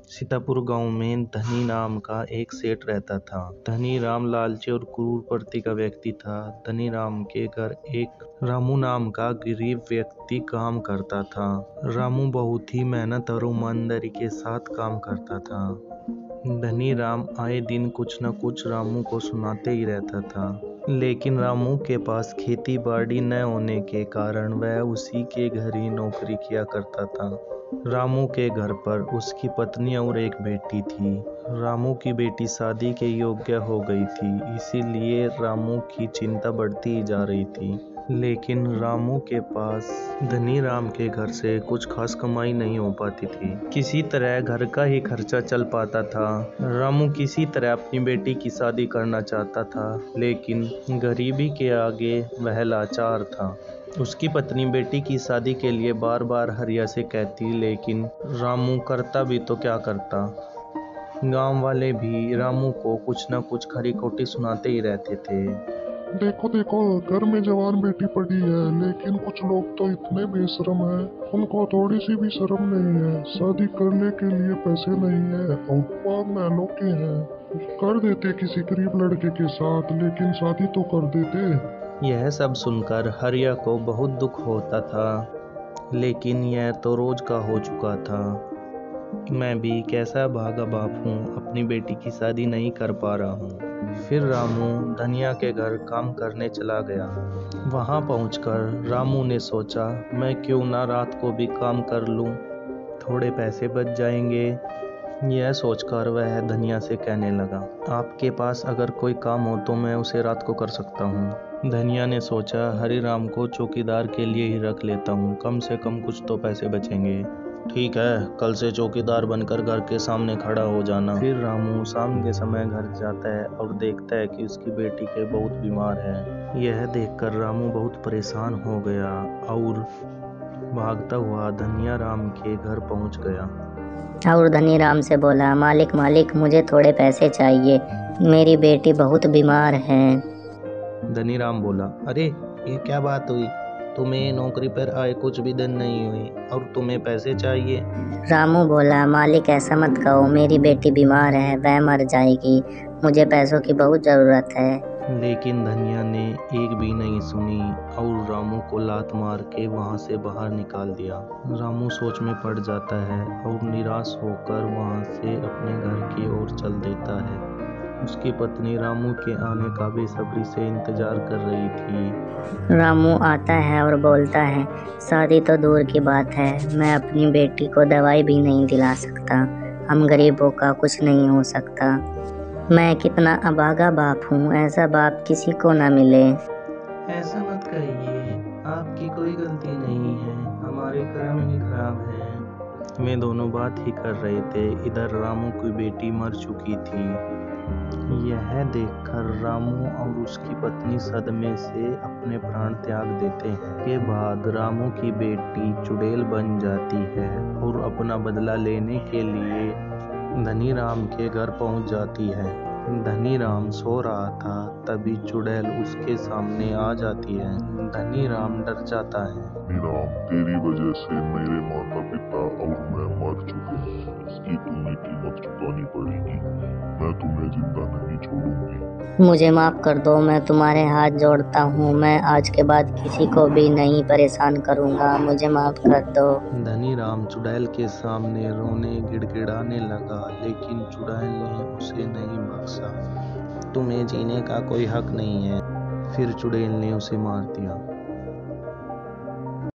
सीतापुर गांव में धनी नाम का एक सेठ रहता था। धनी राम लालची और क्रूर प्रवृत्ति का व्यक्ति था। धनी राम के घर एक रामू नाम का गरीब व्यक्ति काम करता था। रामू बहुत ही मेहनत और ईमानदारी के साथ काम करता था। धनी राम आए दिन कुछ न कुछ रामू को सुनाते ही रहता था, लेकिन रामू के पास खेती बाड़ी न होने के कारण वह उसी के घर ही नौकरी किया करता था। रामू के घर पर उसकी पत्नी और एक बेटी थी। रामू की बेटी शादी के योग्य हो गई थी, इसीलिए रामू की चिंता बढ़ती ही जा रही थी। लेकिन रामू के पास धनी राम के घर से कुछ खास कमाई नहीं हो पाती थी। किसी तरह घर का ही खर्चा चल पाता था। रामू किसी तरह अपनी बेटी की शादी करना चाहता था, लेकिन गरीबी के आगे वह लाचार था। उसकी पत्नी बेटी की शादी के लिए बार बार हरिया से कहती, लेकिन रामू करता भी तो क्या करता। गांव वाले भी रामू को कुछ न कुछ खरी खोटी सुनाते ही रहते थे। देखो देखो, घर में जवान बेटी पड़ी है, लेकिन कुछ लोग तो इतने बेशरम हैं, उनको थोड़ी सी भी शर्म नहीं है। शादी करने के लिए पैसे नहीं है और बाग महलों के हैं, कर देते किसी गरीब लड़के के साथ, लेकिन शादी तो कर देते। यह सब सुनकर हरिया को बहुत दुख होता था, लेकिन यह तो रोज का हो चुका था। मैं भी कैसा भागा बाप हूँ, अपनी बेटी की शादी नहीं कर पा रहा हूँ। फिर रामू धनिया के घर काम करने चला गया। वहाँ पहुँचकर रामू ने सोचा, मैं क्यों ना रात को भी काम कर लूँ, थोड़े पैसे बच जाएंगे। यह सोचकर वह धनिया से कहने लगा, आपके पास अगर कोई काम हो तो मैं उसे रात को कर सकता हूँ। धनिया ने सोचा, हरिराम को चौकीदार के लिए ही रख लेता हूँ, कम से कम कुछ तो पैसे बचेंगे। ठीक है, कल से चौकीदार बनकर घर के सामने खड़ा हो जाना। फिर रामू शाम के समय घर जाता है और देखता है कि उसकी बेटी के बहुत बीमार है। यह देखकर रामू बहुत परेशान हो गया और भागता हुआ धनिया राम के घर पहुंच गया और धनी राम से बोला, मालिक मालिक, मुझे थोड़े पैसे चाहिए, मेरी बेटी बहुत बीमार है। धनी राम बोला, अरे ये क्या बात हुई, तुम्हें नौकरी पर आए कुछ भी दिन नहीं हुई और तुम्हें पैसे चाहिए। रामू बोला, मालिक ऐसा मत कहो, मेरी बेटी बीमार है, वह मर जाएगी, मुझे पैसों की बहुत ज़रूरत है। लेकिन धनिया ने एक भी नहीं सुनी और रामू को लात मार के वहाँ से बाहर निकाल दिया। रामू सोच में पड़ जाता है और निराश होकर वहाँ से अपने घर की ओर चल देता है। उसकी पत्नी रामू के आने का बेसब्री से इंतजार कर रही थी। रामू आता है और बोलता है, शादी तो दूर की बात है, मैं अपनी बेटी को दवाई भी नहीं दिला सकता, हम गरीबों का कुछ नहीं हो सकता। मैं कितना अभागा बाप हूँ, ऐसा बाप किसी को ना मिले। ऐसा मत कहिए, आपकी कोई गलती नहीं है, हमारे कर्म ही खराब है। वे दोनों बात ही कर रहे थे, इधर रामू की बेटी मर चुकी थी। यह देखकर रामू और उसकी पत्नी सदमे से अपने प्राण त्याग देते हैं। के बाद रामू की बेटी चुड़ैल बन जाती है और अपना बदला लेने के लिए धनी राम के घर पहुंच जाती है। धनी राम सो रहा था, तभी चुड़ैल उसके सामने आ जाती है। धनी राम डर जाता है। राम, तेरी वजह से मेरे माता पिता और मैं मर चुके हैं, इसकी तुम्हें कीमत चुकानी पड़ेगी, मैं तुम्हें जिंदा नहीं छोड़ूंगी। मुझे माफ कर दो, मैं तुम्हारे हाथ जोड़ता हूँ, मैं आज के बाद किसी को भी नहीं परेशान करूँगा, मुझे माफ कर दो। धनी राम चुड़ैल के सामने रोने गिड़गिड़ाने लगा, लेकिन चुड़ैल ने उसे नहीं बख्शा। तुम्हें जीने का कोई हक नहीं है। फिर चुड़ैल ने उसे मार दिया।